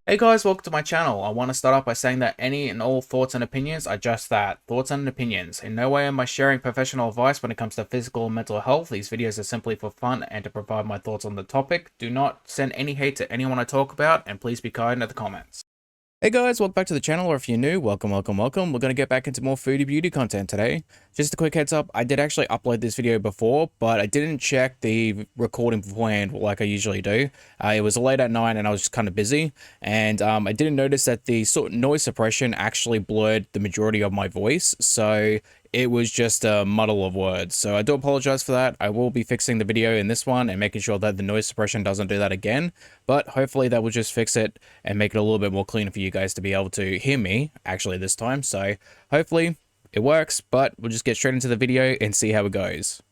Hey guys, welcome to my channel. I want to start off by saying that any and all thoughts and opinions are just that, thoughts and opinions. In no way am I sharing professional advice when it comes to physical and mental health. These videos are simply for fun and to provide my thoughts on the topic. Do not send any hate to anyone I talk about, and please be kind in the comments. Hey guys, welcome back to the channel, or if you're new, welcome. We're going to get back into more foodie beauty content today. Just a quick heads up, I did actually upload this video before, but I didn't check the recording beforehand like I usually do. It was late at night and I was just kind of busy, and I didn't notice that the sort of noise suppression actually blurred the majority of my voice, so it was just a muddle of words. So I do apologize for that. I will be fixing the video in this one and making sure that the noise suppression doesn't do that again, but hopefully that will just fix it and make it a little bit more cleaner for you guys to be able to hear me actually this time. So hopefully it works, but we'll just get straight into the video and see how it goes.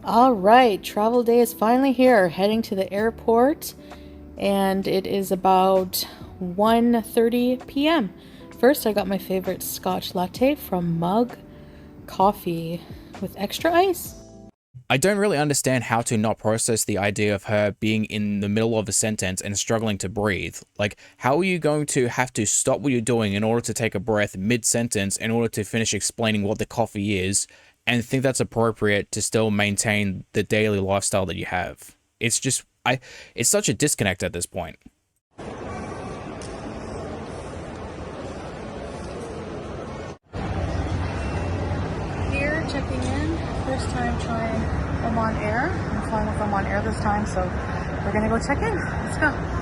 All right, travel day is finally here, heading to the airport, and it is about 1:30 p.m. First, I got my favorite Scotch latte from Mug Coffee with extra ice. I don't really understand how to not process the idea of her being in the middle of a sentence and struggling to breathe. Like, how are you going to have to stop what you're doing in order to take a breath mid-sentence in order to finish explaining what the coffee is and think that's appropriate to still maintain the daily lifestyle that you have? It's just, it's such a disconnect at this point. Here, checking in. First time trying Oman Air. I'm flying with Oman Air this time, so we're gonna go check in. Let's go.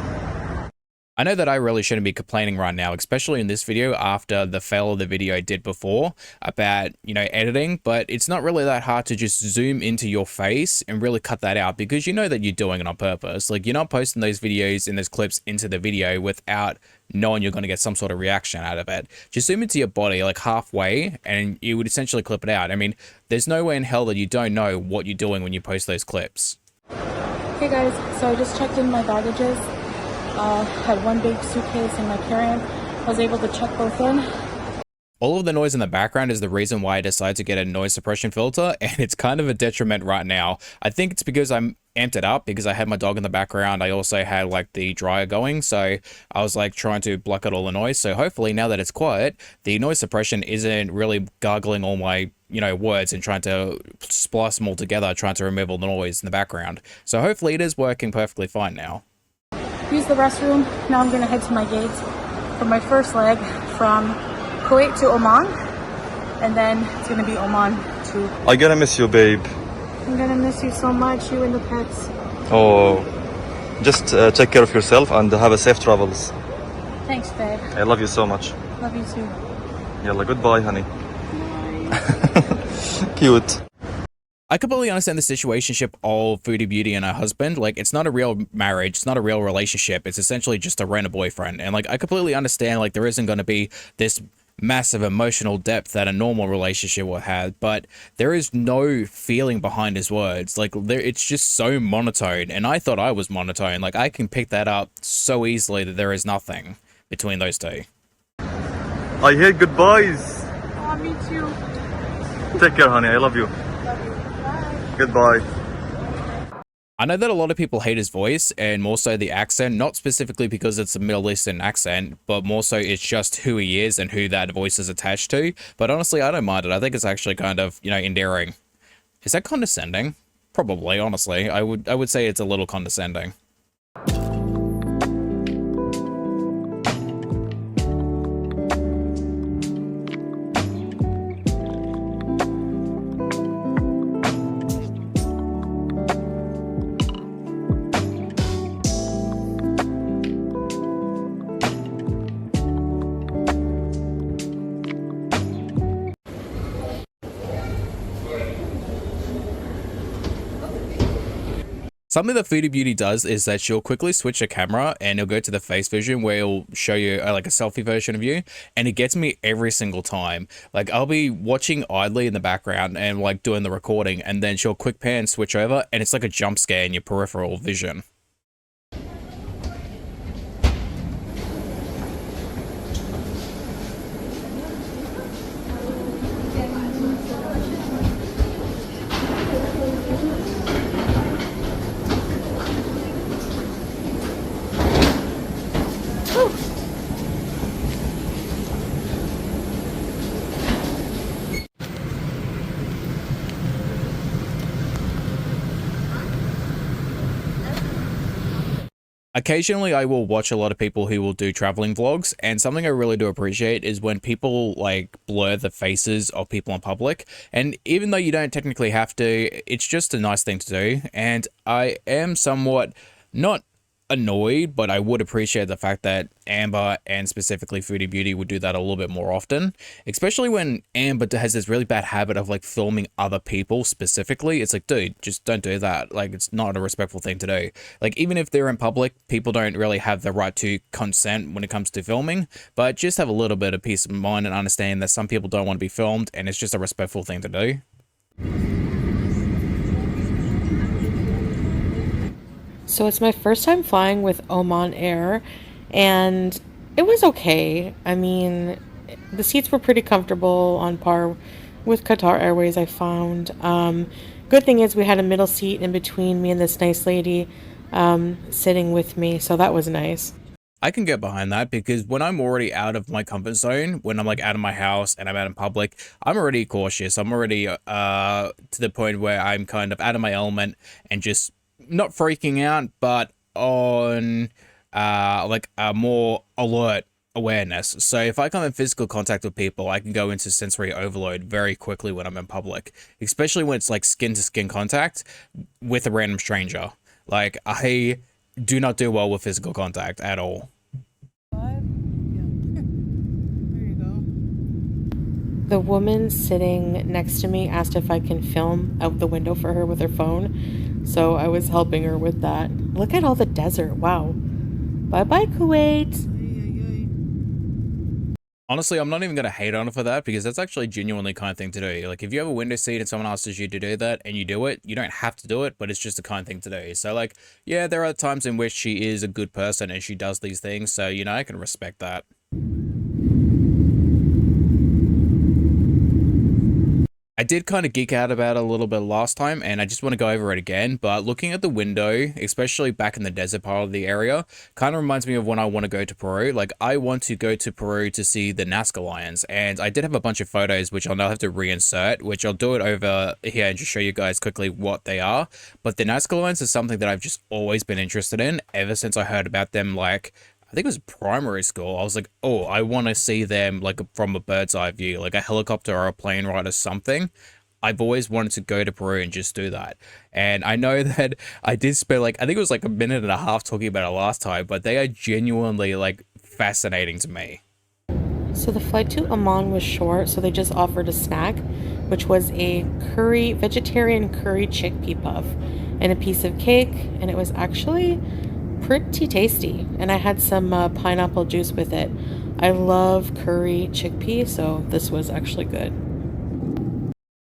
I know that I really shouldn't be complaining right now, especially in this video after the fail of the video I did before about, editing, but it's not really that hard to just zoom into your face and really cut that out because you know that you're doing it on purpose. Like, you're not posting those videos and those clips into the video without knowing you're going to get some sort of reaction out of it. Just zoom into your body like halfway and you would essentially clip it out. I mean, there's no way in hell that you don't know what you're doing when you post those clips. Hey guys, so I just checked in my baggages. Had one big suitcase and my carry-on. I was able to check both in. All of the noise in the background is the reason why I decided to get a noise suppression filter, and it's kind of a detriment right now. I think it's because I'm amped it up because I had my dog in the background. I also had like the dryer going, so I was like trying to block out all the noise. So hopefully now that it's quiet, the noise suppression isn't really gargling all my words and trying to splice them all together, trying to remove all the noise in the background. So hopefully it is working perfectly fine now. Use the restroom. Now I'm gonna head to my gate for my first leg from Kuwait to Oman, and then it's gonna be Oman to... I'm gonna miss you, babe. I'm gonna miss you so much, you and the pets. Oh, just take care of yourself and have a safe travels. Thanks, babe. I love you so much. Love you too. Yalla, goodbye, honey. Bye. Cute. I completely understand the situationship of Foodie Beauty and her husband. Like, it's not a real marriage, it's not a real relationship, it's essentially just a random boyfriend. And like, I completely understand, like, there isn't going to be this massive emotional depth that a normal relationship will have, but there is no feeling behind his words. Like, it's just so monotone, and I thought I was monotone. Like, I can pick that up so easily that there is nothing between those two. I hear goodbyes. Oh, me too. Take care, honey. I love you. Love you. Bye. Goodbye. I know that a lot of people hate his voice and more so the accent, not specifically because it's a Middle Eastern accent, but more so it's just who he is and who that voice is attached to. But honestly, I don't mind it. I think it's actually kind of, endearing. Is that condescending? Probably, honestly. I would say it's a little condescending. Something that Foodie Beauty does is that she'll quickly switch the camera and it'll go to the face vision where it'll show you like a selfie version of you, and it gets me every single time. Like, I'll be watching idly in the background and like doing the recording, and then she'll quick pan switch over and it's like a jump scare in your peripheral vision. Occasionally, I will watch a lot of people who will do traveling vlogs, and something I really do appreciate is when people like blur the faces of people in public. And even though you don't technically have to, it's just a nice thing to do. And I am somewhat not annoyed, but I would appreciate the fact that Amber and specifically Foodie Beauty would do that a little bit more often, especially when Amber has this really bad habit of like filming other people specifically. It's like, dude, just don't do that. Like, it's not a respectful thing to do. Like, even if they're in public, people don't really have the right to consent when it comes to filming, but just have a little bit of peace of mind and understand that some people don't want to be filmed, and it's just a respectful thing to do. So it's my first time flying with Oman Air, and it was okay. I mean, the seats were pretty comfortable, on par with Qatar Airways, I found. Good thing is we had a middle seat in between me and this nice lady sitting with me, so that was nice. I can get behind that because when I'm already out of my comfort zone, when I'm like out of my house and I'm out in public, I'm already cautious. I'm already to the point where I'm kind of out of my element and just not freaking out, but on like a more alert awareness. So if I come in physical contact with people, I can go into sensory overload very quickly when I'm in public, especially when it's like skin to skin contact with a random stranger. Like, I do not do well with physical contact at all. The woman sitting next to me asked if I can film out the window for her with her phone, so I was helping her with that. Look at all the desert. Wow. Bye-bye, Kuwait. Honestly, I'm not even going to hate on her for that because that's actually a genuinely kind thing to do. Like, if you have a window seat and someone asks you to do that and you do it, you don't have to do it, but it's just a kind thing to do. So, like, yeah, there are times in which she is a good person and she does these things, so, you know, I can respect that. I did kind of geek out about it a little bit last time, and I just want to go over it again, but looking at the window, especially back in the desert part of the area, kind of reminds me of when I want to go to Peru. Like, I want to go to Peru to see the Nazca lions, and I did have a bunch of photos, which I'll now have to reinsert, which I'll do it over here and just show you guys quickly what they are. But the Nazca lions is something that I've just always been interested in, ever since I heard about them, like, I think it was primary school. I was like, oh, I want to see them like from a bird's eye view, like a helicopter or a plane ride or something. I've always wanted to go to Peru and just do that. And I know that I did spend like, I think it was like a minute and a half talking about it last time, but they are genuinely like fascinating to me. So the flight to Oman was short, so they just offered a snack, which was a vegetarian curry chickpea puff and a piece of cake, and it was actually pretty tasty, and I had some pineapple juice with it. I love curry chickpea, so this was actually good.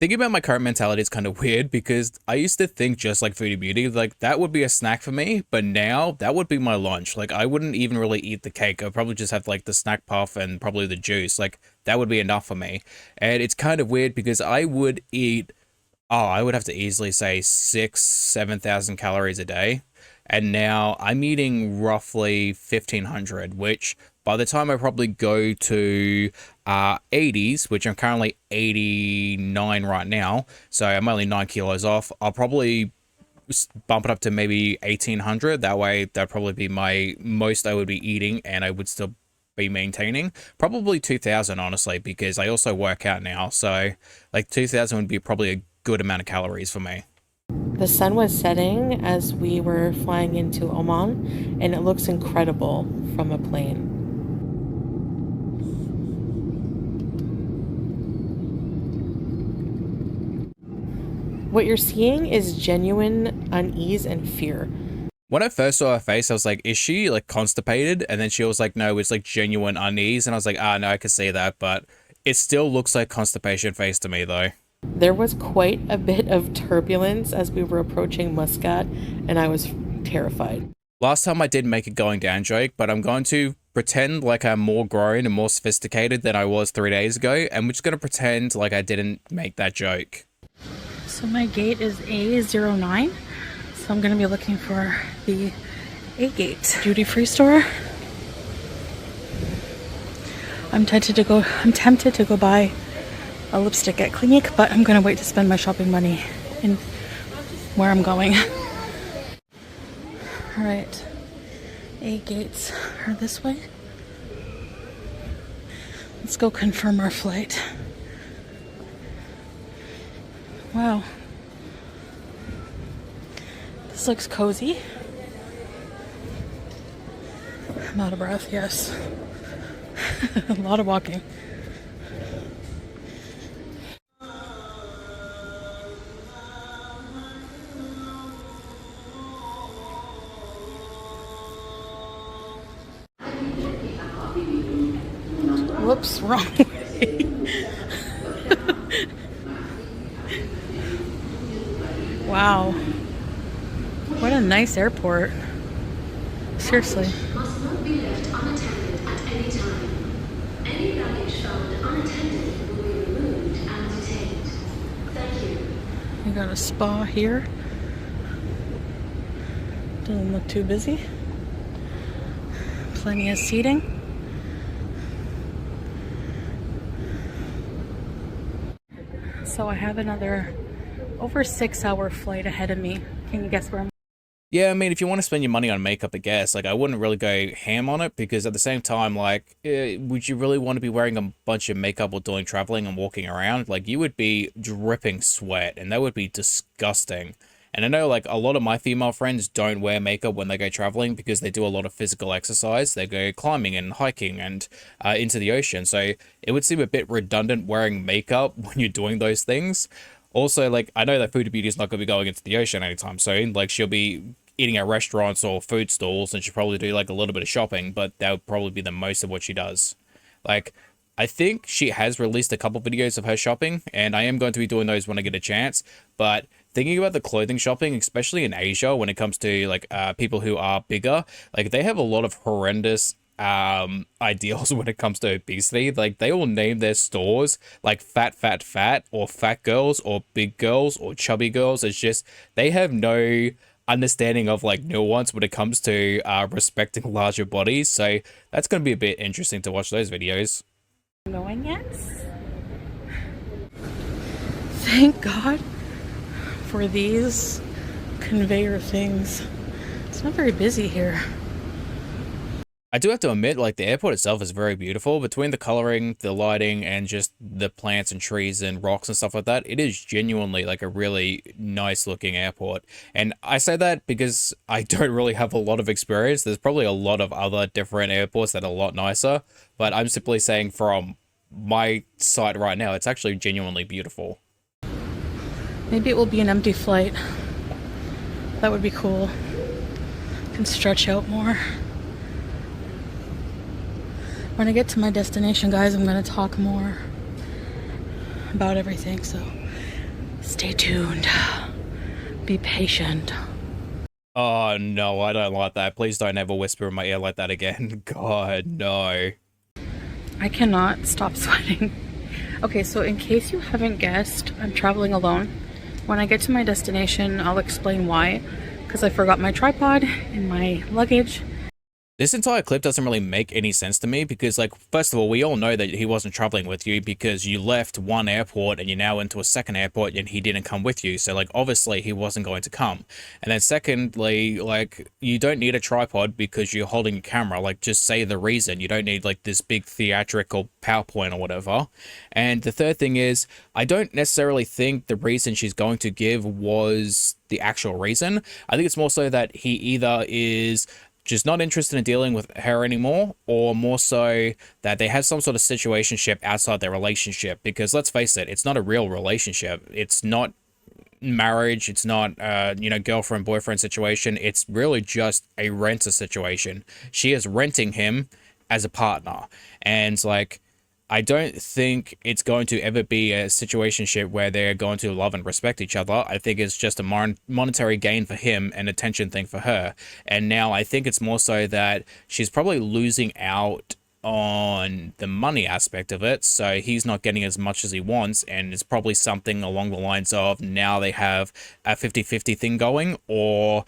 Thinking about my current mentality is kind of weird because I used to think just like Foodie Beauty, like that would be a snack for me, but now that would be my lunch. Like, I wouldn't even really eat the cake. I'd probably just have like the snack puff and probably the juice. Like, that would be enough for me. And it's kind of weird because I would eat, I would have to easily say 7,000 calories a day. And now I'm eating roughly 1,500, which by the time I probably go to 80s, which I'm currently 89 right now, so I'm only 9 kilos off, I'll probably bump it up to maybe 1,800. That way, that'd probably be my most I would be eating, and I would still be maintaining. Probably 2,000, honestly, because I also work out now, so like 2,000 would be probably a good amount of calories for me. The sun was setting as we were flying into Oman, and it looks incredible from a plane. What you're seeing is genuine unease and fear. When I first saw her face, I was like, is she like constipated? And then she was like, no, it's like genuine unease. And I was like, no, I can see that, but it still looks like constipation face to me though. There was quite a bit of turbulence as we were approaching Muscat, and I was terrified. Last time I did make a going down joke, but I'm going to pretend like I'm more grown and more sophisticated than I was 3 days ago. And we're just going to pretend like I didn't make that joke. So my gate is A09, so I'm going to be looking for the A gate duty-free store. I'm tempted to go buy a lipstick at Clinique, but I'm gonna wait to spend my shopping money in where I'm going. All right, A gates are this way. Let's go confirm our flight. Wow. This looks cozy. I'm out of breath, yes. A lot of walking. Whoops, wrong way. Wow. What a nice airport. Seriously. Must not be left unattended at any time. Any baggage found unattended will be removed and detained. Thank you. We got a spa here. Doesn't look too busy. Plenty of seating. So I have another over 6-hour flight ahead of me. Can you guess where I'm? Yeah, I mean, if you want to spend your money on makeup, I guess, like, I wouldn't really go ham on it, because at the same time, like, would you really want to be wearing a bunch of makeup while doing traveling and walking around? Like, you would be dripping sweat, and that would be disgusting. And I know, like, a lot of my female friends don't wear makeup when they go traveling because they do a lot of physical exercise. They go climbing and hiking and into the ocean. So it would seem a bit redundant wearing makeup when you're doing those things. Also, like, I know that Food Beauty is not going to be going into the ocean anytime soon. Like, she'll be eating at restaurants or food stalls, and she'll probably do, like, a little bit of shopping, but that would probably be the most of what she does. Like, I think she has released a couple videos of her shopping, and I am going to be doing those when I get a chance, but thinking about the clothing shopping, especially in Asia, when it comes to, like, people who are bigger, like, they have a lot of horrendous ideals when it comes to obesity. Like, they all name their stores like fat, or fat girls, or big girls, or chubby girls. It's just, they have no understanding of, like, nuance when it comes to respecting larger bodies. So that's going to be a bit interesting to watch those videos. Going yet? Thank God for these conveyor things. It's not very busy here. I do have to admit, like, the airport itself is very beautiful. Between the coloring, the lighting, and just the plants and trees and rocks and stuff like that, it is genuinely, like, a really nice looking airport. And I say that because I don't really have a lot of experience. There's probably a lot of other different airports that are a lot nicer, but I'm simply saying from my side right now, it's actually genuinely beautiful. Maybe it will be an empty flight. That would be cool. Can stretch out more. When I get to my destination, guys, I'm going to talk more about everything, so stay tuned. Be patient. Oh, no, I don't like that. Please don't ever whisper in my ear like that again. God, no. I cannot stop sweating. Okay, so in case you haven't guessed, I'm traveling alone. When I get to my destination, I'll explain why, because I forgot my tripod in my luggage. This entire clip doesn't really make any sense to me because, like, first of all, we all know that he wasn't traveling with you because you left one airport and you're now into a second airport and he didn't come with you. So, like, obviously he wasn't going to come. And then secondly, like, you don't need a tripod because you're holding a camera. Like, just say the reason. You don't need, like, this big theatrical PowerPoint or whatever. And the third thing is, I don't necessarily think the reason she's going to give was the actual reason. I think it's more so that he either is just not interested in dealing with her anymore, or more so that they have some sort of situationship outside their relationship. Because let's face it, it's not a real relationship. It's not marriage. It's not, girlfriend, boyfriend situation. It's really just a renter situation. She is renting him as a partner. And, like, I don't think it's going to ever be a situationship where they're going to love and respect each other. I think it's just a monetary gain for him and attention thing for her. And now I think it's more so that she's probably losing out on the money aspect of it. So he's not getting as much as he wants. And it's probably something along the lines of now they have a 50-50 thing going, or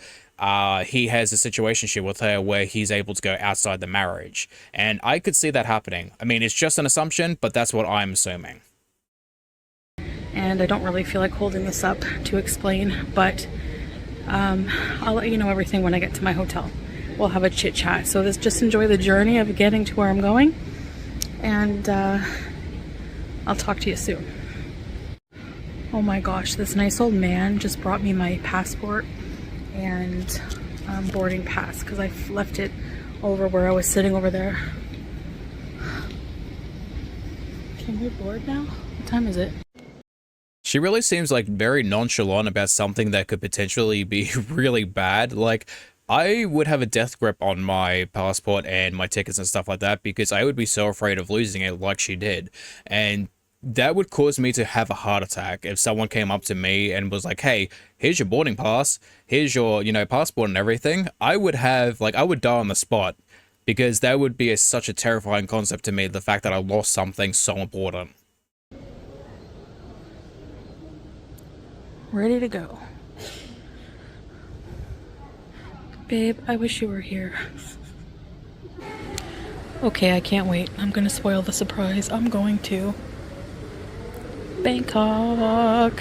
he has a situationship with her where he's able to go outside the marriage. And I could see that happening. I mean, it's just an assumption, but that's what I'm assuming. And I don't really feel like holding this up to explain, but I'll let you know everything when I get to my hotel. we'll have a chit chat. So just enjoy the journey of getting to where I'm going, and I'll talk to you soon. Oh my gosh, this nice old man just brought me my passport and boarding pass because I left it over where I was sitting over there. Can we board now? What time is it? She really seems like very nonchalant about something that could potentially be really bad. Like, I would have a death grip on my passport and my tickets and stuff like that because I would be so afraid of losing it like she did. And that would cause me to have a heart attack if someone came up to me and was like, hey, here's your boarding pass, here's your, passport and everything. I would die on the spot because that would be such a terrifying concept to me, the fact that I lost something so important. Ready to go. Babe, I wish you were here. Okay, I can't wait. I'm gonna spoil the surprise. I'm going to Bangkok.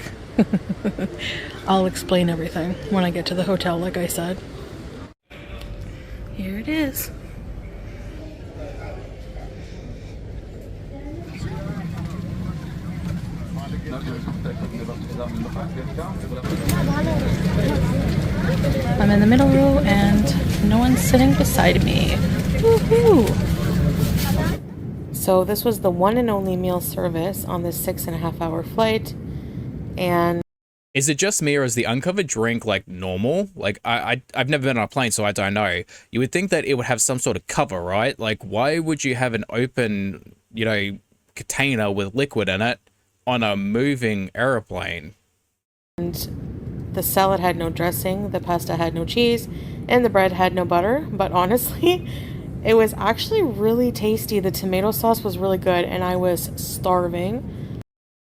I'll explain everything when I get to the hotel, like I said. Here it is. I'm in the middle row and no one's sitting beside me. Woohoo! So this was the one and only meal service on this 6.5-hour flight. And Is it just me or is the uncovered drink like normal? Like I've never been on a plane, so I don't know. You would think that it would have some sort of cover, right? Like why would you have an open, container with liquid in it on a moving airplane? And the salad had no dressing, the pasta had no cheese, and the bread had no butter. But honestly, it was actually really tasty. The tomato sauce was really good, and I was starving.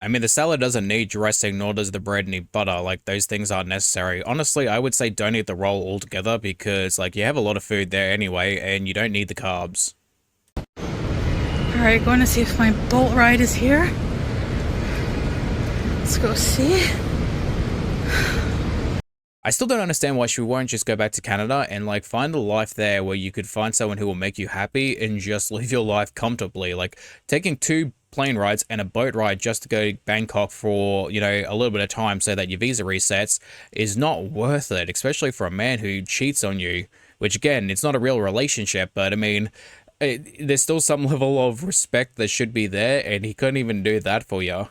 I mean, the salad doesn't need dressing, nor does the bread need butter. Like, those things aren't necessary. Honestly, I would say don't eat the roll altogether because, like, you have a lot of food there anyway, and you don't need the carbs. Alright, going to see if my boat ride is here. Let's go see. I still don't understand why she won't just go back to Canada and, like, find a life there where you could find someone who will make you happy and just live your life comfortably. Like, taking 2 plane rides and a boat ride just to go to Bangkok for, a little bit of time so that your visa resets is not worth it, especially for a man who cheats on you, which again, it's not a real relationship, but I mean, there's still some level of respect that should be there, and he couldn't even do that for you.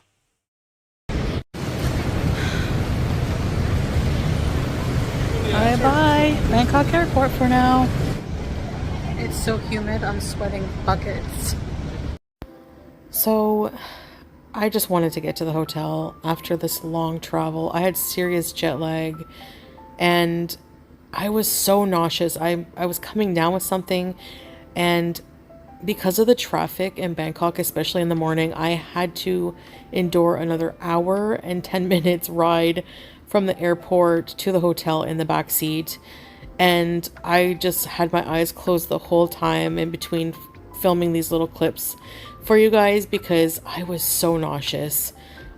Bye-bye. Bangkok airport for now. It's so humid, I'm sweating buckets. So I just wanted to get to the hotel after this long travel. I had serious jet lag and I was so nauseous. I was coming down with something, and because of the traffic in Bangkok, especially in the morning, I had to endure another hour and 10 minutes ride from the airport to the hotel in the back seat. And I just had my eyes closed the whole time in between filming these little clips for you guys because I was so nauseous.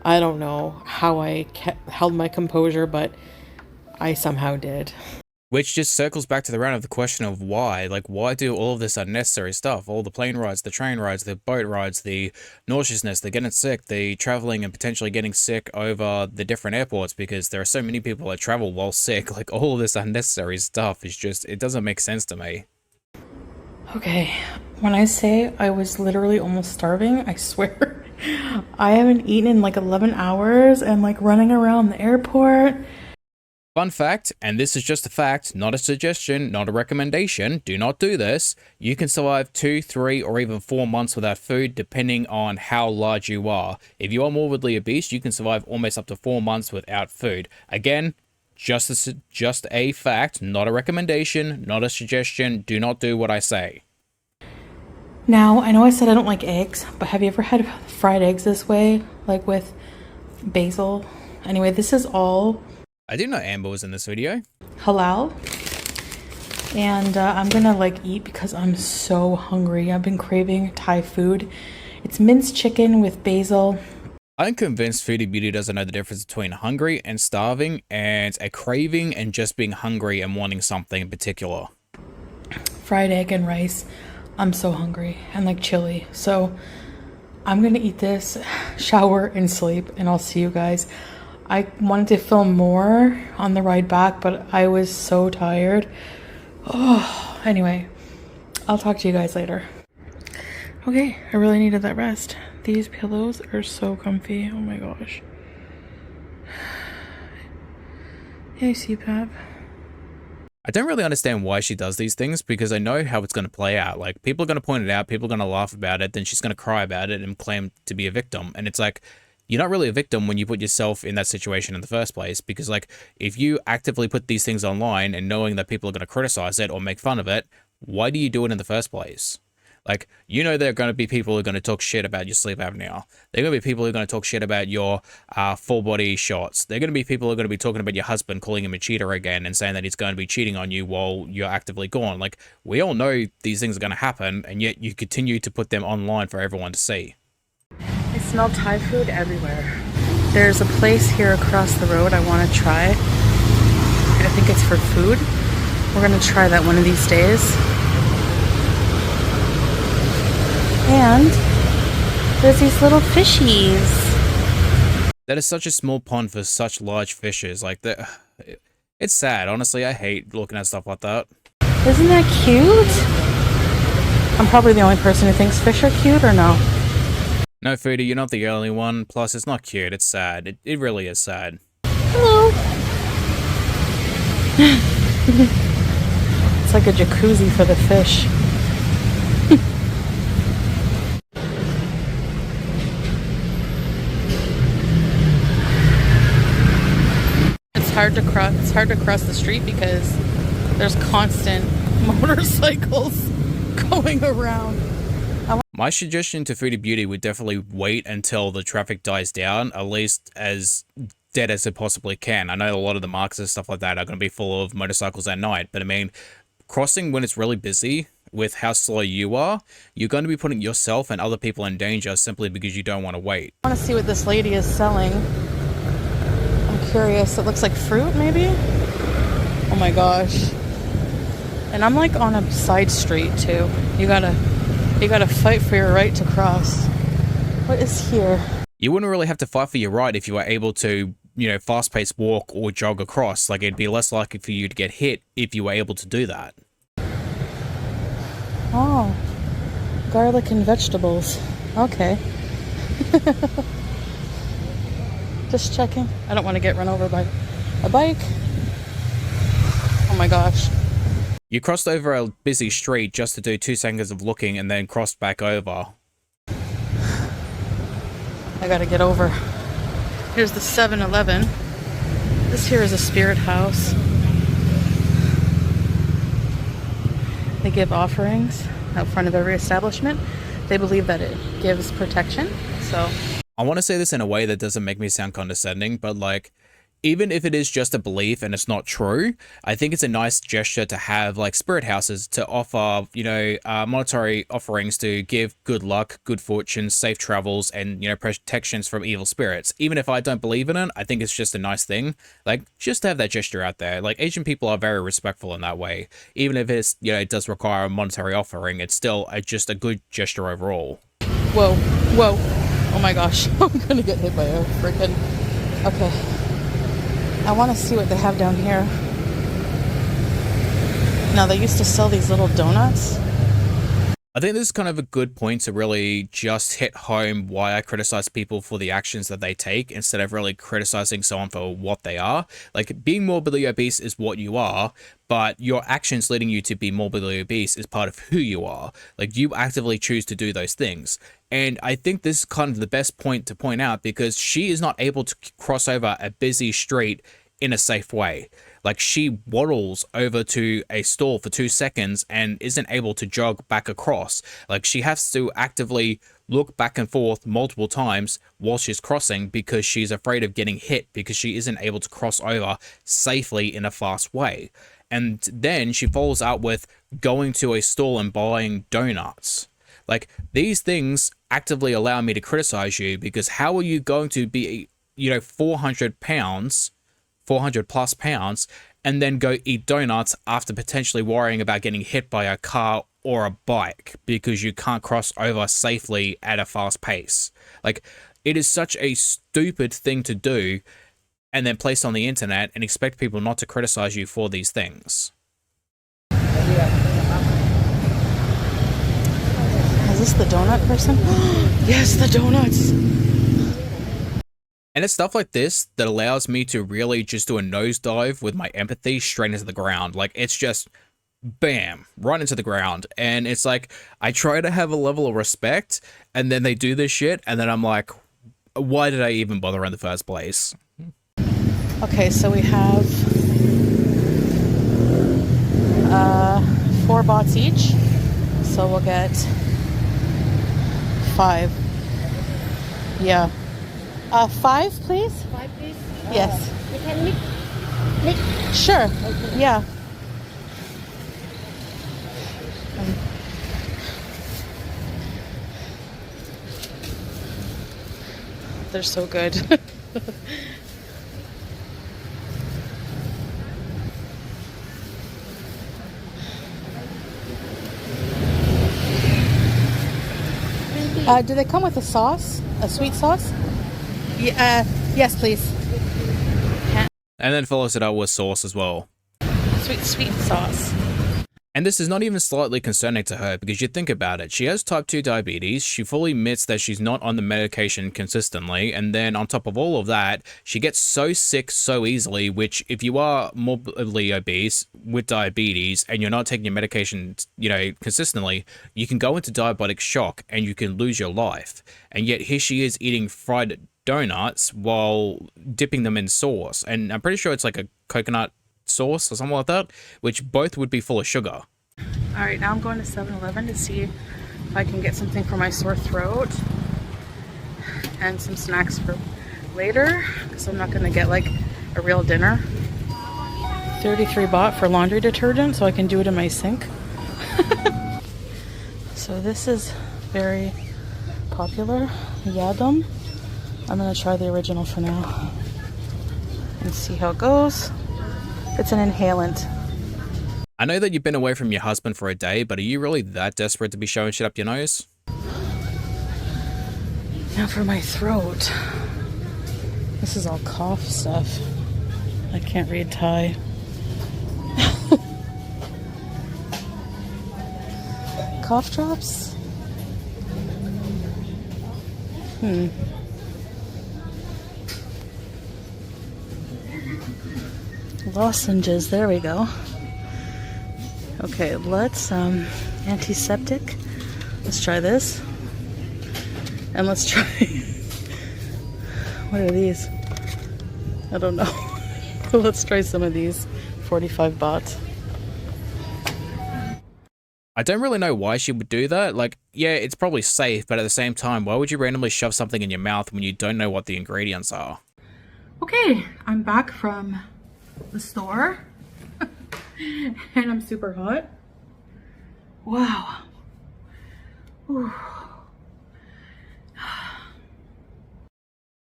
I don't know how I held my composure, but I somehow did. Which just circles back to the round of the question of why. Like, why do all of this unnecessary stuff? All the plane rides, the train rides, the boat rides, the nauseousness, the getting sick, the traveling and potentially getting sick over the different airports because there are so many people that travel while sick. Like, all of this unnecessary stuff is just, it doesn't make sense to me. Okay, when I say I was literally almost starving, I swear, I haven't eaten in like 11 hours and like running around the airport. Fun fact, and this is just a fact, not a suggestion, not a recommendation, do not do this. You can survive 2, 3, or even 4 months without food depending on how large you are. If you are morbidly obese, you can survive almost up to 4 months without food. Again, just a fact, not a recommendation, not a suggestion, do not do what I say. Now, I know I said I don't like eggs, but have you ever had fried eggs this way? Like with basil? Anyway, this is all I didn't know Amber was in this video. halal. And I'm gonna like eat because I'm so hungry. I've been craving Thai food. It's minced chicken with basil. I'm convinced Foodie Beauty doesn't know the difference between hungry and starving and a craving and just being hungry and wanting something in particular. fried egg and rice. I'm so hungry, and like chili. So I'm gonna eat this, shower, and sleep, and I'll see you guys. I wanted to film more on the ride back, but I was so tired. Oh, anyway, I'll talk to you guys later. Okay, I really needed that rest. These pillows are so comfy. Oh my gosh. Hey, CPAP. I don't really understand why she does these things, because I know how it's going to play out. Like, people are going to point it out, people are going to laugh about it, then she's going to cry about it and claim to be a victim. And it's like, you're not really a victim when you put yourself in that situation in the first place, because like, if you actively put these things online and knowing that people are going to criticize it or make fun of it, why do you do it in the first place? Like, you know, there are going to be people who are going to talk shit about your sleep apnea. There are going to be people who are going to talk shit about your full body shots. There are going to be people who are going to be talking about your husband, calling him a cheater again and saying that he's going to be cheating on you while you're actively gone. Like, we all know these things are going to happen, and yet you continue to put them online for everyone to see. I smell Thai food everywhere. There's a place here across the road I want to try. I think it's for food. We're going to try that one of these days. And there's these little fishies. That is such a small pond for such large fishes. Like, it's sad. Honestly, I hate looking at stuff like that. Isn't that cute? I'm probably the only person who thinks fish are cute, or no? No, Foodie, you're not the only one. Plus, it's not cute. It's sad. It really is sad. Hello. It's like a jacuzzi for the fish. It's hard to cross the street because there's constant motorcycles going around. My suggestion to Foodie Beauty would definitely wait until the traffic dies down, at least as dead as it possibly can. I know a lot of the markets and stuff like that are going to be full of motorcycles at night, but I mean, crossing when it's really busy with how slow you are, you're going to be putting yourself and other people in danger simply because you don't want to wait. I want to see what this lady is selling. I'm curious. It looks like fruit, maybe? Oh my gosh. And I'm like on a side street too. You gotta fight for your right to cross. What is here? You wouldn't really have to fight for your right if you were able to, you know, fast-paced walk or jog across. Like, it'd be less likely for you to get hit if you were able to do that. Oh, garlic and vegetables. Okay. Just checking. I don't want to get run over by a bike. Oh my gosh. You crossed over a busy street just to do 2 seconds of looking and then crossed back over. I gotta get over. Here's the 7-Eleven. This here is a spirit house. They give offerings out front of every establishment. They believe that it gives protection, so... I want to say this in a way that doesn't make me sound condescending, but like, even if it is just a belief and it's not true, I think it's a nice gesture to have like spirit houses to offer, you know, monetary offerings to give good luck, good fortune, safe travels, and, you know, protections from evil spirits. Even if I don't believe in it, I think it's just a nice thing. Like, just to have that gesture out there. Like, Asian people are very respectful in that way. Even if it's, you know, it does require a monetary offering, it's still just a good gesture overall. Whoa, whoa. Oh my gosh. I'm gonna get hit by a freaking... Okay. I want to see what they have down here. Now, they used to sell these little donuts. I think this is kind of a good point to really just hit home why I criticize people for the actions that they take instead of really criticizing someone for what they are. Like, being morbidly obese is what you are, but your actions leading you to be morbidly obese is part of who you are. Like, you actively choose to do those things. And I think this is kind of the best point to point out because she is not able to cross over a busy street in a safe way. Like, she waddles over to a store for 2 seconds and isn't able to jog back across. Like, she has to actively look back and forth multiple times while she's crossing because she's afraid of getting hit because she isn't able to cross over safely in a fast way. And then she follows out with going to a stall and buying donuts. Like, these things actively allow me to criticize you because how are you going to be, you know, 400 plus pounds, and then go eat donuts after potentially worrying about getting hit by a car or a bike because you can't cross over safely at a fast pace. Like, it is such a stupid thing to do and then place on the internet and expect people not to criticize you for these things. Is this the donut person? Yes, the donuts. And it's stuff like this that allows me to really just do a nosedive with my empathy straight into the ground. Like, it's just bam, right into the ground. And it's like, I try to have a level of respect, and then they do this shit, and then I'm like, why did I even bother in the first place? Okay, so we have 4 bots each. So we'll get 5. Yeah. 5, please? 5 please? Yes. You can mix. Sure. Okay. Yeah. They're so good. Do they come with a sauce? A sweet sauce? Yeah, yes, please. And then follows it up with sauce as well. Sweet sauce. And this is not even slightly concerning to her, because you think about it, she has type 2 diabetes, she fully admits that she's not on the medication consistently, and then on top of all of that, she gets so sick so easily, which if you are morbidly obese with diabetes and you're not taking your medication, consistently, you can go into diabetic shock and you can lose your life. And yet here she is eating fried donuts while dipping them in sauce, and I'm pretty sure it's like a coconut sauce or something like that, which both would be full of sugar. All right, now I'm going to 7-Eleven to see if I can get something for my sore throat and some snacks for later, because I'm not going to get like a real dinner. 33 baht for laundry detergent so I can do it in my sink. So this is very popular, Yadam. I'm going to try the original for now and see how it goes. It's an inhalant. I know that you've been away from your husband for a day, but are you really that desperate to be showing shit up your nose? Now for my throat. This is all cough stuff. I can't read Thai. Cough drops? Lozenges, there we go. Okay, let's antiseptic. Let's try this. And let's try what are these? I don't know. Let's try some of these. 45 baht. I don't really know why she would do that. Like, yeah, it's probably safe, but at the same time, why would you randomly shove something in your mouth when you don't know what the ingredients are? Okay, I'm back from the store. And I'm super hot. Wow. Whew.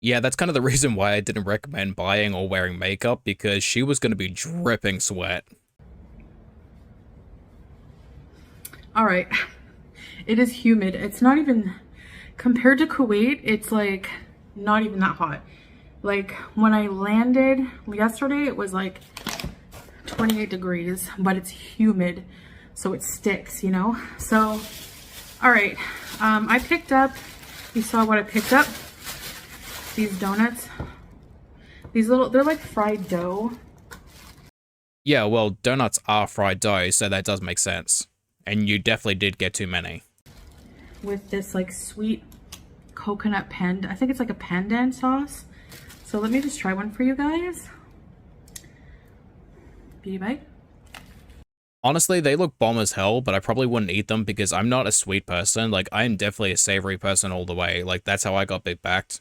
Yeah, that's kind of the reason why I didn't recommend buying or wearing makeup, because she was going to be dripping sweat. All right. It is humid. It's not even, compared to Kuwait, it's like not even that hot. Like when I landed yesterday, it was like 28 degrees, but it's humid, so it sticks, you know? So, all right. I picked up, you saw what I picked up? These donuts. These little, they're like fried dough. Yeah, well, donuts are fried dough, so that does make sense. And you definitely did get too many. With this like sweet coconut pandan, I think it's like a pandan sauce. So let me just try one for you guys. Beauty bite. Honestly, they look bomb as hell, but I probably wouldn't eat them because I'm not a sweet person. Like, I am definitely a savory person all the way. Like, that's how I got big backed.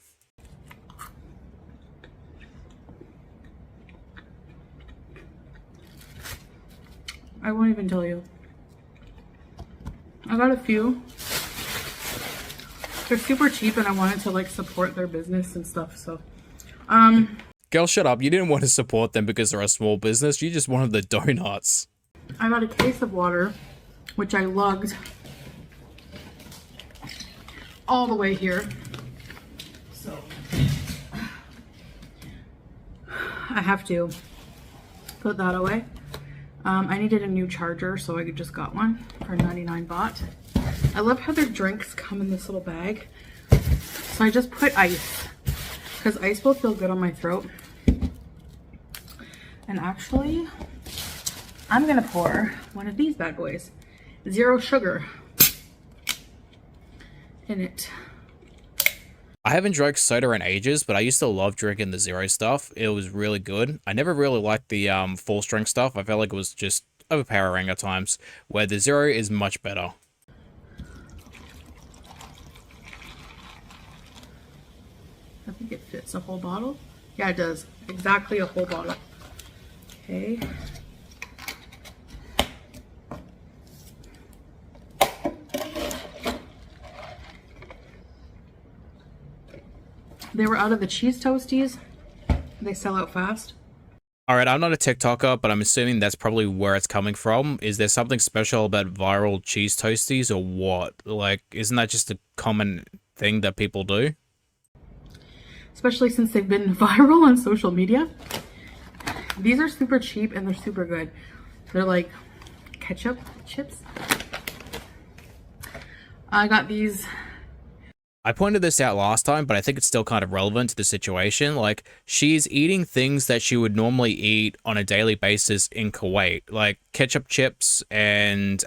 I won't even tell you. I got a few. They're super cheap and I wanted to like support their business and stuff, so. Girl, shut up. You didn't want to support them because they're a small business. You just wanted the donuts. I got a case of water, which I lugged all the way here. So I have to put that away. I needed a new charger, so I just got one for 99 baht. I love how their drinks come in this little bag. So I just put ice, because ice will feel good on my throat. And actually, I'm gonna pour one of these bad boys. 0 sugar in it. I haven't drank soda in ages, but I used to love drinking the zero stuff. It was really good. I never really liked the full strength stuff. I felt like it was just overpowering at times, where the zero is much better. I think it fits a whole bottle. Yeah, it does. Exactly a whole bottle. Okay. They were out of the cheese toasties. They sell out fast. Alright, I'm not a TikToker, but I'm assuming that's probably where it's coming from. Is there something special about viral cheese toasties or what? Like, isn't that just a common thing that people do? Especially since they've been viral on social media. These are super cheap and they're super good. They're like ketchup chips. I got these. I pointed this out last time, but I think it's still kind of relevant to the situation. Like, she's eating things that she would normally eat on a daily basis in Kuwait, like ketchup chips and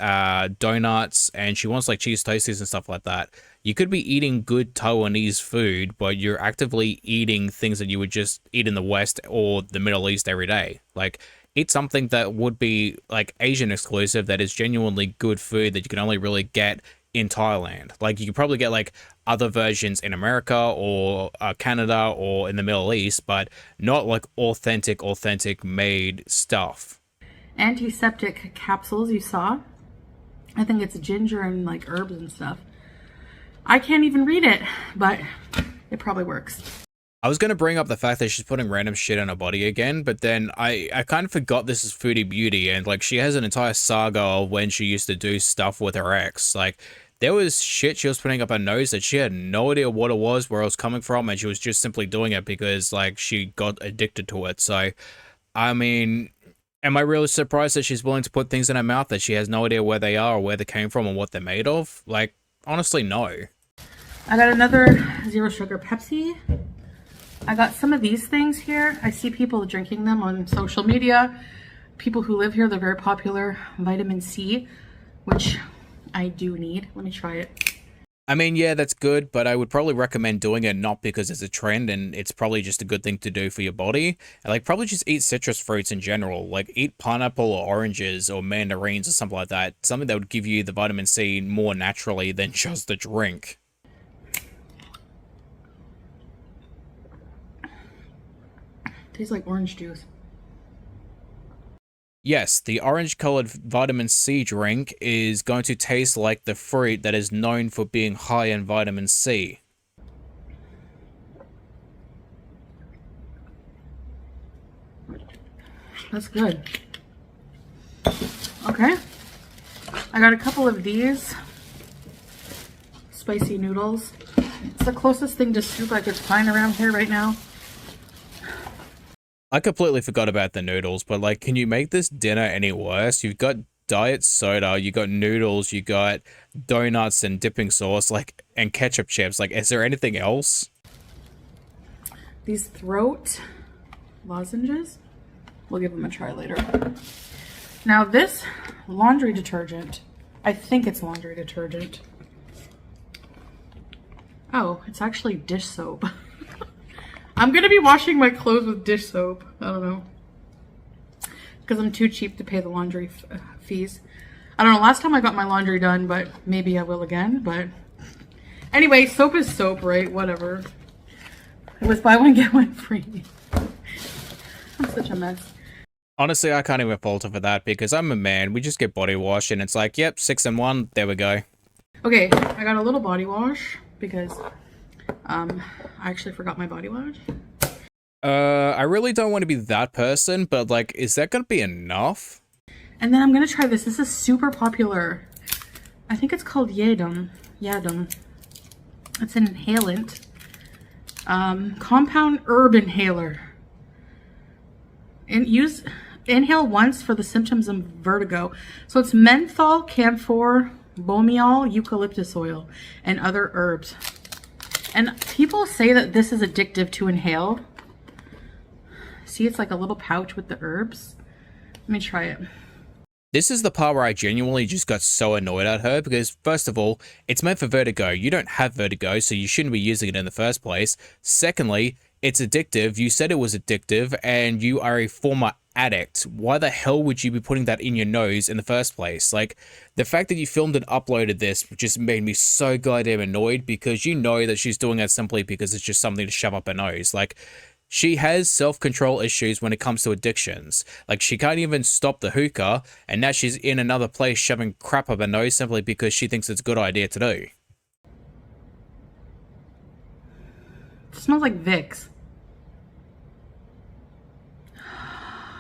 donuts, and she wants like cheese toasties and stuff like that. You could be eating good Taiwanese food, but you're actively eating things that you would just eat in the West or the Middle East every day. Like, eat something that would be like Asian exclusive, that is genuinely good food that you can only really get in Thailand. Like, you could probably get like other versions in America or Canada or in the Middle East, but not like authentic made stuff. Antiseptic capsules you saw. I think it's ginger and like herbs and stuff. I can't even read it, but it probably works. I was going to bring up the fact that she's putting random shit on her body again, but then I kind of forgot this is Foodie Beauty, and like she has an entire saga of when she used to do stuff with her ex. Like, there was shit she was putting up her nose that she had no idea what it was, where it was coming from, and she was just simply doing it because like she got addicted to it. So, I mean, am I really surprised that she's willing to put things in her mouth that she has no idea where they are or where they came from and what they're made of? Like, honestly, no. I got another 0 sugar Pepsi. I got some of these things here. I see people drinking them on social media. People who live here, they're very popular. Vitamin C, which I do need. Let me try it. I mean, yeah, that's good, but I would probably recommend doing it not because it's a trend and it's probably just a good thing to do for your body. And like, probably just eat citrus fruits in general. Like, eat pineapple or oranges or mandarins or something like that. Something that would give you the vitamin C more naturally than just the drink. Tastes like orange juice. Yes, the orange-colored vitamin C drink is going to taste like the fruit that is known for being high in vitamin C. That's good. Okay. I got a couple of these spicy noodles. It's the closest thing to soup I could find around here right now. I completely forgot about the noodles, but like, can you make this dinner any worse? You've got diet soda, you got noodles, you got donuts and dipping sauce, like, and ketchup chips. Like, is there anything else? These throat lozenges, we'll give them a try later. Now this laundry detergent, I think it's laundry detergent. Oh, it's actually dish soap. I'm gonna be washing my clothes with dish soap. I don't know. Because I'm too cheap to pay the laundry fees. I don't know, last time I got my laundry done, but maybe I will again. But anyway, soap is soap, right? Whatever. It was buy one, get one free. I'm such a mess. Honestly, I can't even fault her for that because I'm a man. We just get body wash and it's like, yep, 6 in 1. There we go. Okay, I got a little body wash because I actually forgot my body wash. I really don't want to be that person, but like, is that gonna be enough? And then I'm gonna try this. This is super popular. I think it's called Yadum. Yadum. It's an inhalant. Compound herb inhaler. And inhale once for the symptoms of vertigo. So it's menthol, camphor, bomiol, eucalyptus oil, and other herbs. And people say that this is addictive to inhale. See, it's like a little pouch with the herbs. Let me try it. This is the part where I genuinely just got so annoyed at her because, first of all, it's meant for vertigo. You don't have vertigo, so you shouldn't be using it in the first place. Secondly, it's addictive. You said it was addictive, and you are a former addict. Why the hell would you be putting that in your nose in the first place? Like, the fact that you filmed and uploaded this just made me so goddamn annoyed because you know that she's doing it simply because it's just something to shove up her nose. Like, she has self-control issues when it comes to addictions. Like, she can't even stop the hookah, and now she's in another place shoving crap up her nose simply because she thinks it's a good idea to do. It smells like Vicks.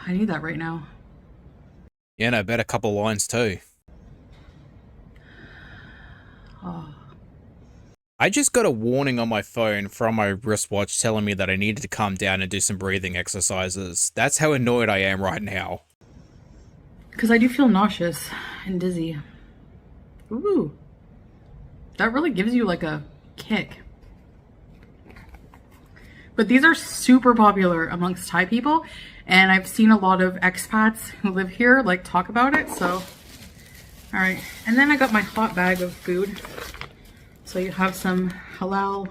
I need that right now. Yeah, no, bet a couple lines too. Oh. I just got a warning on my phone from my wristwatch telling me that I needed to calm down and do some breathing exercises. That's how annoyed I am right now. Because I do feel nauseous and dizzy. Ooh. That really gives you like a kick. But these are super popular amongst Thai people. And I've seen a lot of expats who live here like talk about it. So, all right. And then I got my hot bag of food. So you have some halal,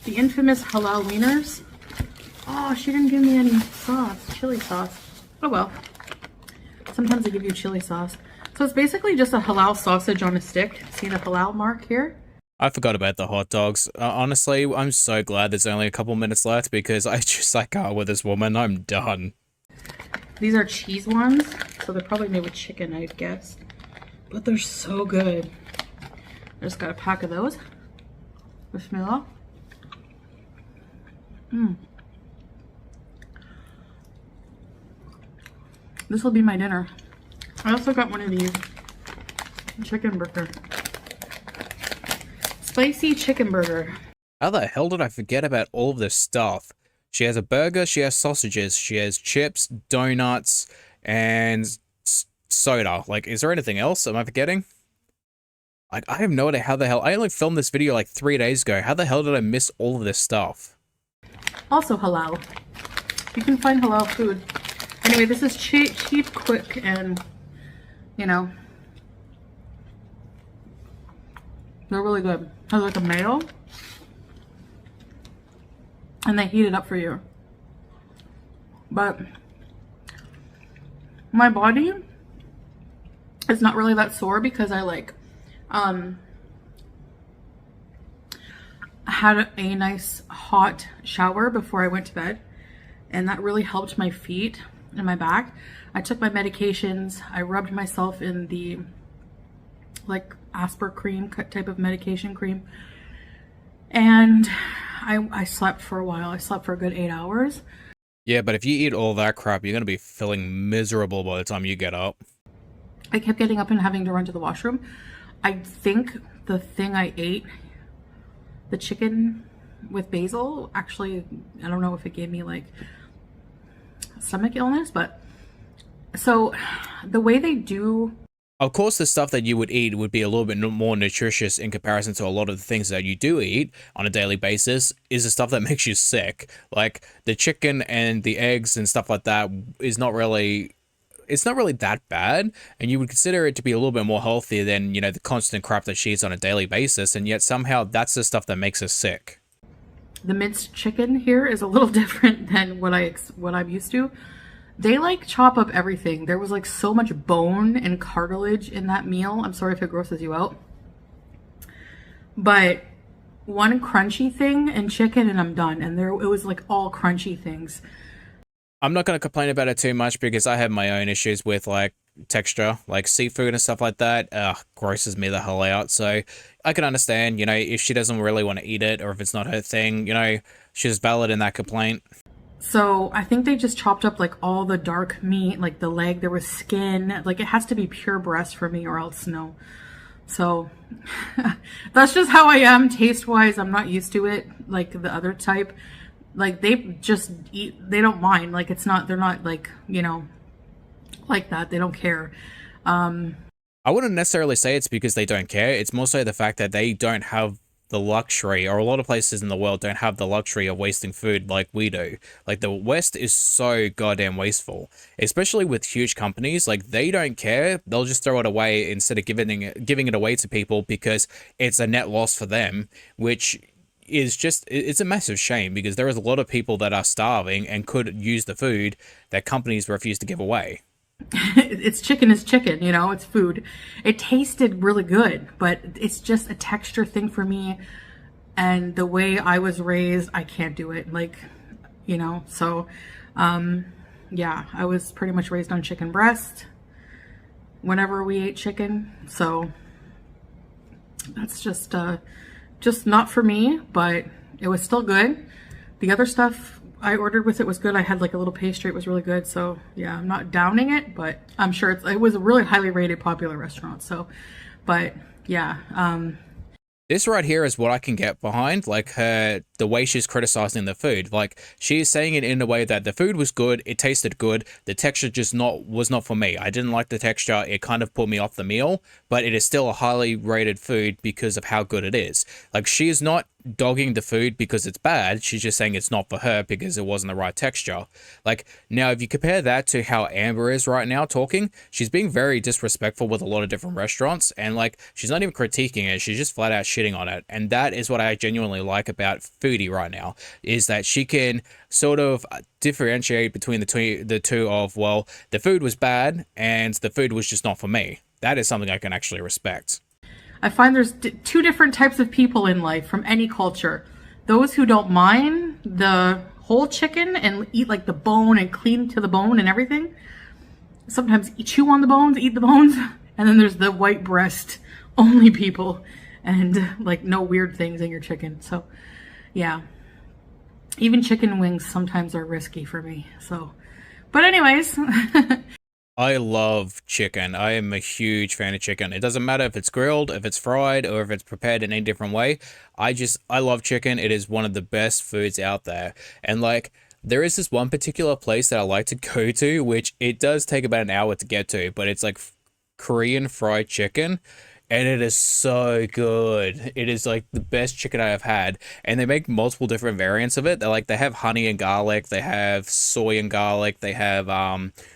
the infamous halal wieners. Oh, she didn't give me any sauce, chili sauce. Oh well. Sometimes they give you chili sauce. So it's basically just a halal sausage on a stick. See the halal mark here? I forgot about the hot dogs. Honestly, I'm so glad there's only a couple minutes left because I can't with this woman. I'm done. These are cheese ones. So they're probably made with chicken, I'd guess. But they're so good. I just got a pack of those. Bismillah. This will be my dinner. I also got one of these. Chicken burger. Spicy chicken burger. How the hell did I forget about all of this stuff? She has a burger, she has sausages, she has chips, donuts, and soda. Like, is there anything else? Am I forgetting? Like, I have no idea how the hell... I only filmed this video like 3 days ago. How the hell did I miss all of this stuff? Also halal. You can find halal food. Anyway, this is cheap, quick, and, you know, they're really good. Has like a mayo. And they heat it up for you. But my body is not really that sore because I like had a nice hot shower before I went to bed, and that really helped my feet and my back. I took my medications. I rubbed myself in the like Asper cream type of medication cream, and I slept for a while. I slept for a good 8 hours. Yeah, but if you eat all that crap, you're gonna be feeling miserable by the time you get up. I kept getting up and having to run to the washroom. I think the thing I ate, the chicken with basil, actually, I don't know if it gave me like stomach illness, but so the way they do... Of course, the stuff that you would eat would be a little bit more nutritious in comparison to a lot of the things that you do eat on a daily basis is the stuff that makes you sick. Like the chicken and the eggs and stuff like that is not really... It's not really that bad, and you would consider it to be a little bit more healthy than, you know, the constant crap that she eats on a daily basis, and yet somehow that's the stuff that makes us sick. The minced chicken here is a little different than what I'm used to. They like chop up everything. There was like so much bone and cartilage in that meal. I'm sorry if it grosses you out. But one crunchy thing and chicken and I'm done. And it was like all crunchy things. I'm not going to complain about it too much because I have my own issues with like texture, like seafood and stuff like that. Grosses me the hell out. So I can understand, you know, if she doesn't really want to eat it or if it's not her thing, you know, she's valid in that complaint. So I think they just chopped up like all the dark meat, like the leg, there was skin. Like it has to be pure breast for me or else no. So that's just how I am taste wise. I'm not used to it like the other type. Like they just eat, they don't mind. Like it's not, they're not like, you know, like that. They don't care. I wouldn't necessarily say it's because they don't care. It's more so the fact that they don't have the luxury, or a lot of places in the world don't have the luxury of wasting food like we do. Like the West is so goddamn wasteful, especially with huge companies. Like they don't care. They'll just throw it away instead of giving it away to people because it's a net loss for them, which is just, it's a massive shame because there is a lot of people that are starving and could use the food that companies refuse to give away. It's chicken is chicken, you know, it's food. It tasted really good, but it's just a texture thing for me. And the way I was raised, I can't do it. Like, you know, so, yeah, I was pretty much raised on chicken breast whenever we ate chicken. So that's just not for me, but it was still good. The other stuff I ordered with it was good. I had like a little pastry. It was really good. So yeah, I'm not downing it, but I'm sure it was a really highly rated, popular restaurant. So, but yeah. This right here is what I can get behind, like the way she's criticizing the food. Like she's saying it in a way that the food was good, it tasted good, the texture just was not for me. I didn't like the texture, it kind of put me off the meal, but it is still a highly rated food because of how good it is. Like she is not dogging the food because it's bad, she's just saying it's not for her because it wasn't the right texture. Like now if you compare that to how Amber is right now talking, she's being very disrespectful with a lot of different restaurants, and like she's not even critiquing it, she's just flat out shitting on it. And that is what I genuinely like about Foodie right now, is that she can sort of differentiate between the two of, well, the food was bad and the food was just not for me. That is something I can actually respect. I find there's two different types of people in life from any culture. Those who don't mind the whole chicken and eat like the bone and clean to the bone and everything. Sometimes chew on the bones, eat the bones. And then there's the white breast only people and like no weird things in your chicken. So yeah, even chicken wings sometimes are risky for me. So, but anyways. I love chicken. I am a huge fan of chicken. It doesn't matter if it's grilled, if it's fried, or if it's prepared in any different way. I love chicken. It is one of the best foods out there. And like, there is this one particular place that I like to go to, which it does take about an hour to get to, but it's like Korean fried chicken. And it is so good. It is like the best chicken I have had. And they make multiple different variants of it. They have honey and garlic. They have soy and garlic. They have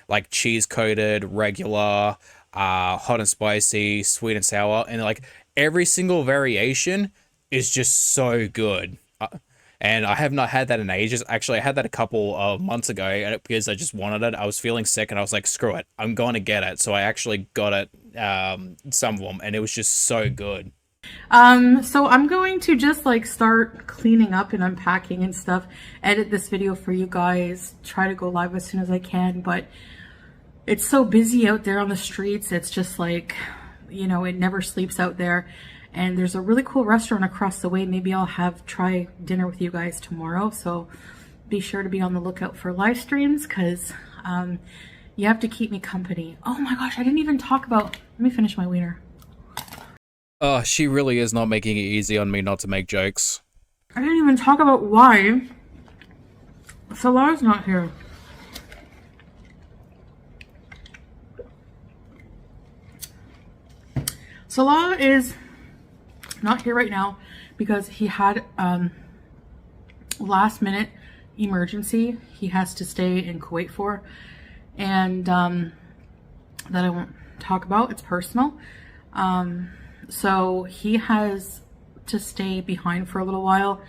like cheese coated, regular, hot and spicy, sweet and sour. And like every single variation is just so good. And I have not had that in ages. Actually, I had that a couple of months ago because I just wanted it. I was feeling sick and I was like, screw it, I'm going to get it. So I actually got it, some of them, and it was just so good. So I'm going to just like start cleaning up and unpacking and stuff, edit this video for you guys, try to go live as soon as I can, but it's so busy out there on the streets. It's just like, you know, it never sleeps out there. And there's a really cool restaurant across the way. Maybe I'll try dinner with you guys tomorrow. So be sure to be on the lookout for live streams because you have to keep me company. Oh my gosh, I didn't even talk about, let me finish my wiener. Oh, she really is not making it easy on me not to make jokes. I didn't even talk about why Salah's not here. Salah is not here right now because he had last minute emergency he has to stay in Kuwait for, and that I won't talk about, it's personal. So he has to stay behind for a little while.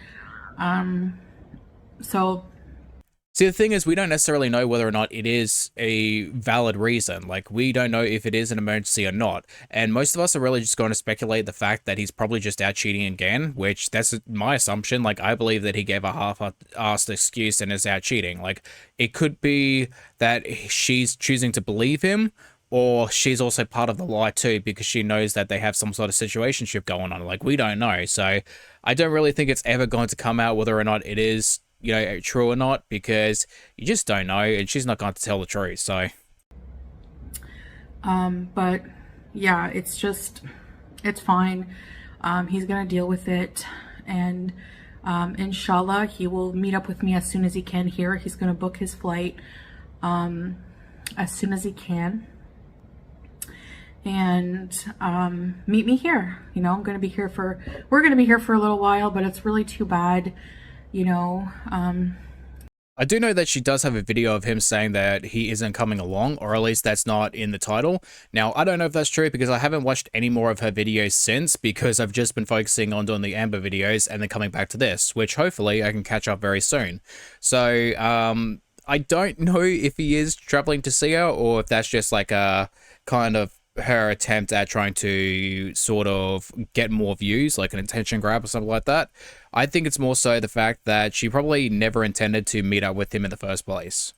See, the thing is, we don't necessarily know whether or not it is a valid reason. Like, we don't know if it is an emergency or not. And most of us are really just going to speculate the fact that he's probably just out cheating again, which that's my assumption. Like, I believe that he gave a half-assed excuse and is out cheating. Like, it could be that she's choosing to believe him, or she's also part of the lie too, because she knows that they have some sort of situationship going on. Like, we don't know. So I don't really think it's ever going to come out whether or not it is you know, true or not, because you just don't know, and she's not going to tell the truth. So, but yeah, it's fine. He's gonna deal with it, and inshallah, he will meet up with me as soon as he can here. He's gonna book his flight as soon as he can, and meet me here. You know, we're gonna be here for a little while, but it's really too bad, you know. I do know that she does have a video of him saying that he isn't coming along, or at least that's not in the title. Now, I don't know if that's true because I haven't watched any more of her videos since, because I've just been focusing on doing the Amber videos and then coming back to this, which hopefully I can catch up very soon. So, I don't know if he is traveling to see her, or if that's just like a kind of her attempt at trying to sort of get more views, like an attention grab or something like that. I think it's more so the fact that she probably never intended to meet up with him in the first place.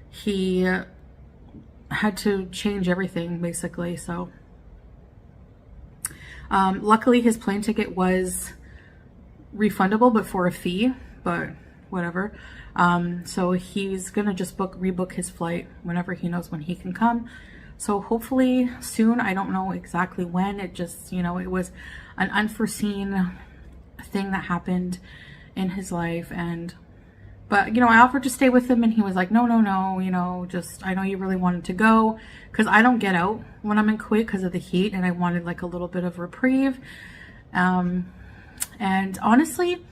He had to change everything basically, so luckily his plane ticket was refundable but for a fee, but whatever. So he's gonna just rebook his flight whenever he knows when he can come. So hopefully soon. I don't know exactly when. It just, you know, it was an unforeseen thing that happened in his life. But, you know, I offered to stay with him and he was like, no, you know, just, I know you really wanted to go, because I don't get out when I'm in Kuwait because of the heat, and I wanted like a little bit of reprieve. And honestly,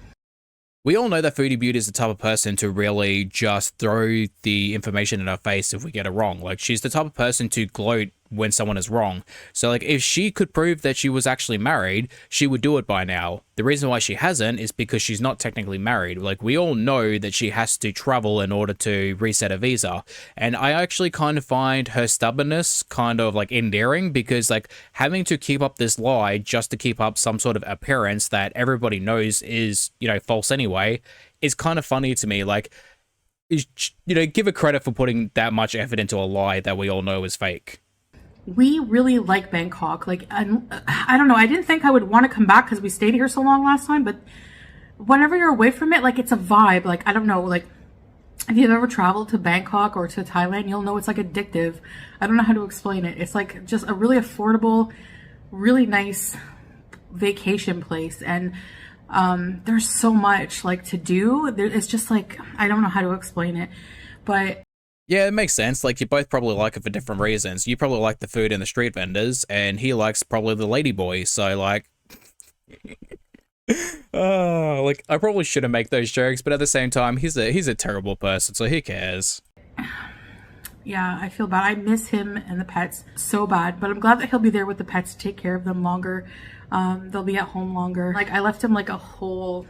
we all know that Foodie Beauty is the type of person to really just throw the information in our face if we get it wrong. Like, she's the type of person to gloat when someone is wrong. So, like, if she could prove that she was actually married, she would do it by now. The reason why she hasn't is because she's not technically married. Like, we all know that she has to travel in order to reset a visa. And I actually kind of find her stubbornness kind of, like, endearing, because, like, having to keep up this lie just to keep up some sort of appearance that everybody knows is, you know, false anyway, is kind of funny to me. Like, you know, give her credit for putting that much effort into a lie that we all know is fake. we really like Bangkok. Like, I don't know. I didn't think I would want to come back because we stayed here so long last time, but whenever you're away from it, like, it's a vibe. Like, I don't know, like, if you've ever traveled to Bangkok or to Thailand, you'll know it's like addictive. I don't know how to explain it. It's like just a really affordable, really nice vacation place. And there's so much like to do. It's just like, I don't know how to explain it, but yeah, it makes sense. Like, you both probably like it for different reasons. You probably like the food and the street vendors, and he likes probably the lady boys. So, like, like, I probably shouldn't make those jokes, but at the same time, he's a terrible person, so who cares? yeah, I feel bad. I miss him and the pets so bad, but I'm glad that he'll be there with the pets to take care of them longer. They'll be at home longer. Like, I left him like a whole,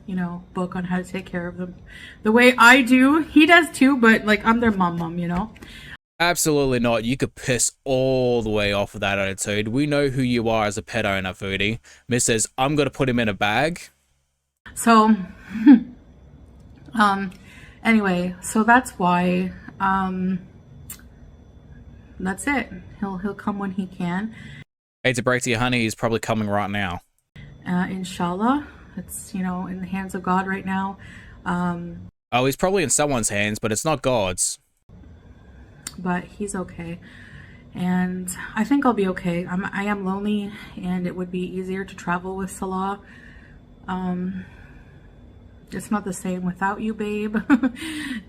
you know, book on how to take care of them the way I do. He does too, but like, I'm their mom, you know? Absolutely not. You could piss all the way off of that attitude. We know who you are as a pet owner, Foodie. Miss says, I'm going to put him in a bag. So, anyway, so that's why, that's it. He'll come when he can. Hate to break to you, honey, he's probably coming right now. Inshallah. It's, you know, in the hands of God right now. Oh, he's probably in someone's hands, but it's not God's. But he's okay. And I think I'll be okay. I am lonely, and it would be easier to travel with Salah. It's not the same without you, babe.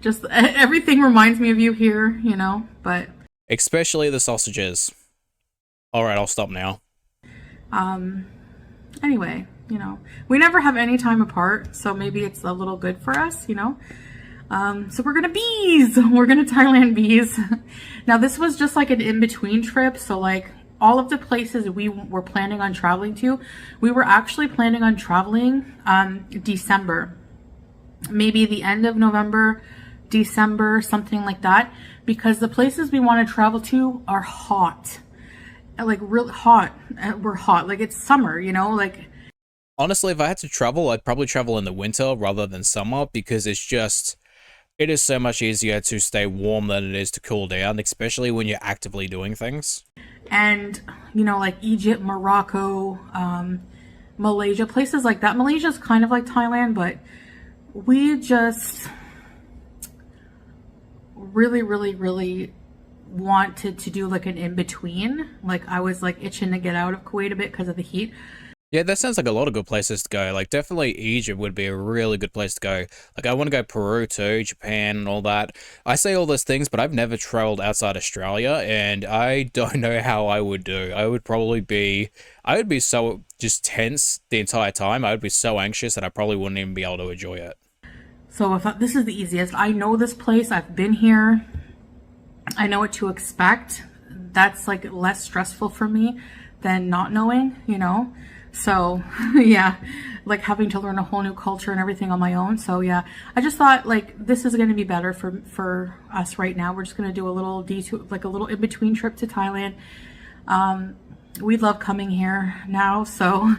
Just everything reminds me of you here, you know, but... Especially the sausages. Alright, I'll stop now. Anyway, you know, we never have any time apart, so maybe it's a little good for us, you know. So we're gonna bees. We're gonna Thailand bees. Now, this was just like an in-between trip, so like all of the places we were planning on traveling to, we were actually planning on traveling December, maybe the end of November, December, something like that, because the places we want to travel to are hot, like real hot. We're hot, like it's summer, you know, like. Honestly, if I had to travel, I'd probably travel in the winter rather than summer, because it's just, it is so much easier to stay warm than it is to cool down, especially when you're actively doing things. And, you know, like Egypt, Morocco, Malaysia, places like that. Malaysia is kind of like Thailand, but we just really, really, really wanted to do like an in-between. Like I was like itching to get out of Kuwait a bit because of the heat. Yeah, that sounds like a lot of good places to go. Like, definitely Egypt would be a really good place to go. Like, I want to go Peru too, Japan and all that. I say all those things, but I've never traveled outside Australia, and I don't know how I would do. I would be so just tense the entire time. I would be so anxious that I probably wouldn't even be able to enjoy it. So I thought this is the easiest. I know this place. I've been here. I know what to expect. That's like less stressful for me than not knowing, you know? So yeah, like having to learn a whole new culture and everything on my own. So yeah, I just thought like this is going to be better for us right now. We're just going to do a little detour, like a little in-between trip to Thailand. We love coming here now, so,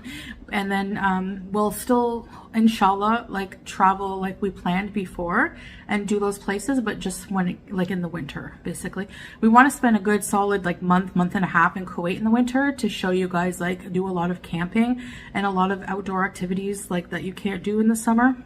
and then we'll still inshallah like travel like we planned before and do those places, but just when like in the winter. Basically we want to spend a good solid like month and a half in Kuwait in the winter to show you guys like do a lot of camping and a lot of outdoor activities like that you can't do in the summer.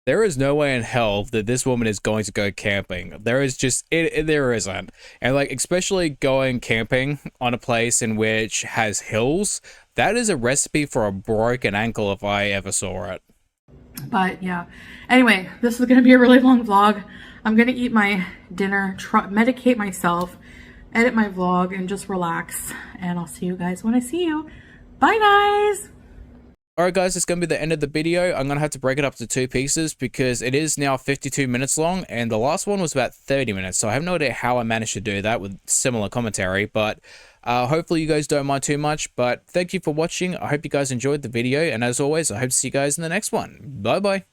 There is no way in hell that this woman is going to go camping. There is just, there isn't. And like, especially going camping on a place in which has hills, that is a recipe for a broken ankle if I ever saw it. But yeah, anyway, this is going to be a really long vlog. I'm going to eat my dinner, medicate myself, edit my vlog, and just relax. And I'll see you guys when I see you. Bye guys! Alright guys, it's going to be the end of the video. I'm going to have to break it up to 2 pieces because it is now 52 minutes long and the last one was about 30 minutes. So I have no idea how I managed to do that with similar commentary, but hopefully you guys don't mind too much. But thank you for watching. I hope you guys enjoyed the video, and as always, I hope to see you guys in the next one. Bye bye.